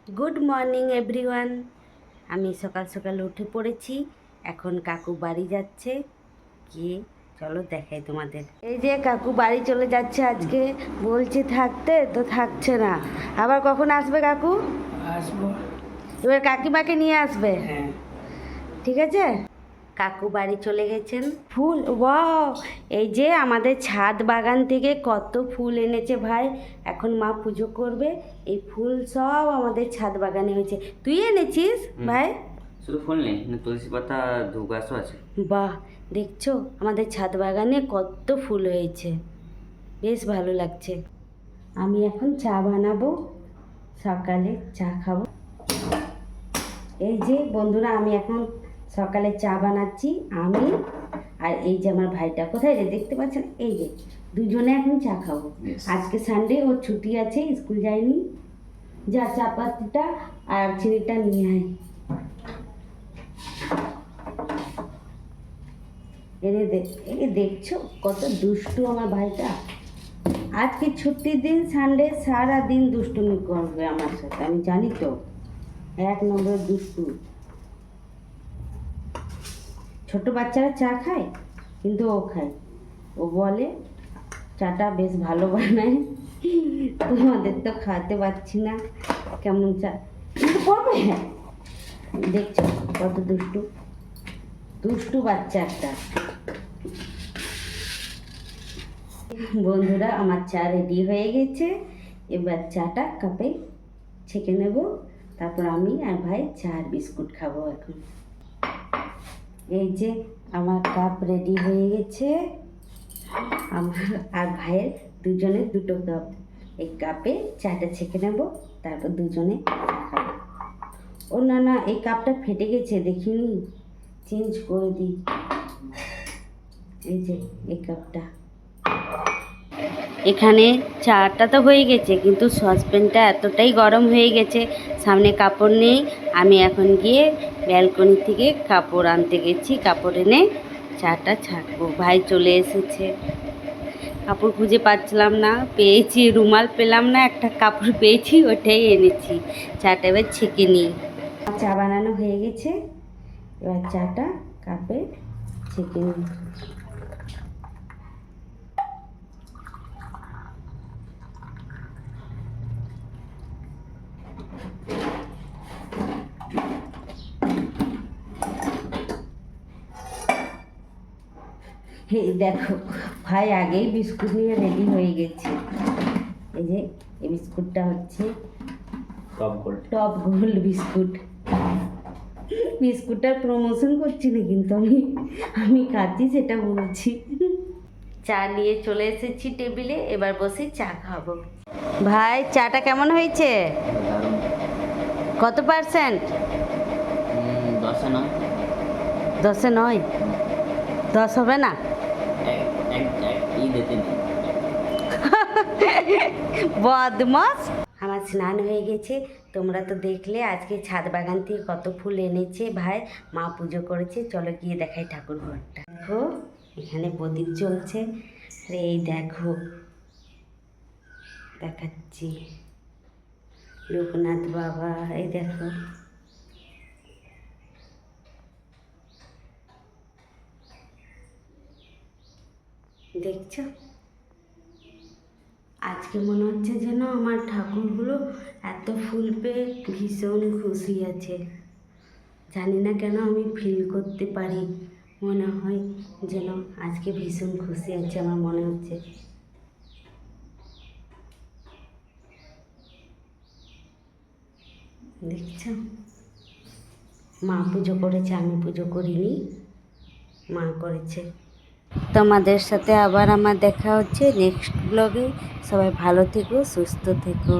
Good morning everyone. আমি সকাল সকাল উঠে পড়েছি। এখন কাকু বাড়ি যাচ্ছে, গিয়ে চলো দেখাই তোমাদের। এই যে কাকু বাড়ি চলে যাচ্ছে আজকে, বলছি থাকতে তো থাকছে না। আবার কখন আসবে কাকু? আসবো। এবার কাকিমাকে নিয়ে আসবে। হ্যাঁ। ঠিক আছে, কাকু বাড়ি চলে গেছেন। ফুল, ওয়াও! এই যে আমাদের ছাদ বাগান থেকে কত ফুল এনেছে ভাই। এখন মা পুজো করবে। এই ফুল সব আমাদের ছাদ বাগানে হয়েছে। তুই এনেছিস ভাই? শুধু ফুল নেই, তুলসী পাতা ধূপ গাছও আছে। বাহ, দেখছো আমাদের ছাদ বাগানে কত ফুল হয়েছে, বেশ ভালো লাগছে। আমি এখন চা বানাবো, সকালে চা খাবো। এই যে বন্ধুরা, আমি এখন সকালে চা বানাচ্ছি, আমি আর এই যে আমার ভাইটা। কোথায় রে, দেখতে পাচ্ছেন? এই যে দুজনে এখন চা খাবো। আজকে সানডে, ওর ছুটি আছে, স্কুল যায়নি। যা চা পাতিটা আর চিনিটা নিয়ে আয়। এনে দেখ, এই দেখছো কত দুষ্টু আমার ভাইটা। আজকে ছুটির দিন, সানডে, সারা দিন দুষ্টুমি করবে আমার সাথে, আমি জানি তো। এক নম্বর দুষ্টু। ছোট বাচ্চারা চা খায়, কিন্তু ও খায়। ও বলে চাটা বেশ ভালো বানায়, তোমাদের তো খাওয়াতে পারছি না, কেমন চা কিন্তু করবে। হ্যাঁ, দেখছো কত দুষ্টু, দুষ্টু বাচ্চা একটা। বন্ধুরা, আমার চা রেডি হয়ে গেছে। এবার চাটা কাপে ছেঁকে নেব, তারপর আমি আর ভাই চা আর বিস্কুট খাবো এখন। এই যে আমার কাপ রেডি হয়ে গেছে, আমার আর ভাইয়ের দুজনের দুটো কাপ। এই কাপে চাটা ছেঁকে নেব, তারপর দুজনে চা খাবো। ও না না, এই কাপটা ফেটে গেছে, দেখিনি, চেঞ্জ করে দিই। এই যে এই কাপটা। এখানে চাটা তো হয়ে গেছে, কিন্তু সসপ্যানটা এতটাই গরম হয়ে গেছে, সামনে কাপড় নেই। আমি এখন গিয়ে ব্যালকনি থেকে কাপড় আনতে গেছি, কাপড় এনে চাটা ছাঁকবো। ভাই চলে এসেছে। কাপড় খুঁজে পাচ্ছিলাম না, পেয়েছি, রুমাল পেলাম না, একটা কাপড় পেয়েছি, ওটাই এনেছি। চাটা এবার ছেঁকে নিই। চা বানানো হয়ে গেছে, এবার চাটা কাপে ছেঁকে নিই। এই দেখো, ভাই আগেই বিস্কুট নিয়ে রেডি হয়ে গেছে। এই যে এই বিস্কুটটা হচ্ছে টপ গোল্ড বিস্কুট। বিস্কুটটার প্রমোশন করছি না, কিন্তু আমি খাচ্ছি সেটা বলছি। চা নিয়ে চলে এসেছি টেবিলে, এবার বসে চা খাবো। ভাই, চাটা কেমন হয়েছে? কত পার্সেন্ট? 10-এ 9? 10 হবে না? বদমাস। আমার স্নান হয়ে গেছে, তোমরা তো দেখলে আজকে ছাদ বাগান থেকে কত ফুল এনেছে ভাই। মা পুজো করেছে, চলো গিয়ে দেখাই ঠাকুর ঘরটা। দেখো এখানে প্রদীপ জ্বলছে, আর এই দেখো দেখাচ্ছি লোকনাথ বাবা, এই দেখো। দেখছো, আজকে মনে হচ্ছে যেন আমার ঠাকুরগুলো এত ফুল পেয়ে ভীষণ খুশি আছে। জানি না কেন, আমি ফিল করতে পারি, মনে হয় যেন আজকে ভীষণ খুশি আছে, আমার মনে হচ্ছে। দেখছো, মা পুজো করেছে, আমি পুজো করিনি, মা করেছে। তোমাদের সাথে আবার আমার দেখা হচ্ছে নেক্সট ব্লগে। সবাই ভালো থেকো, সুস্থ থেকো।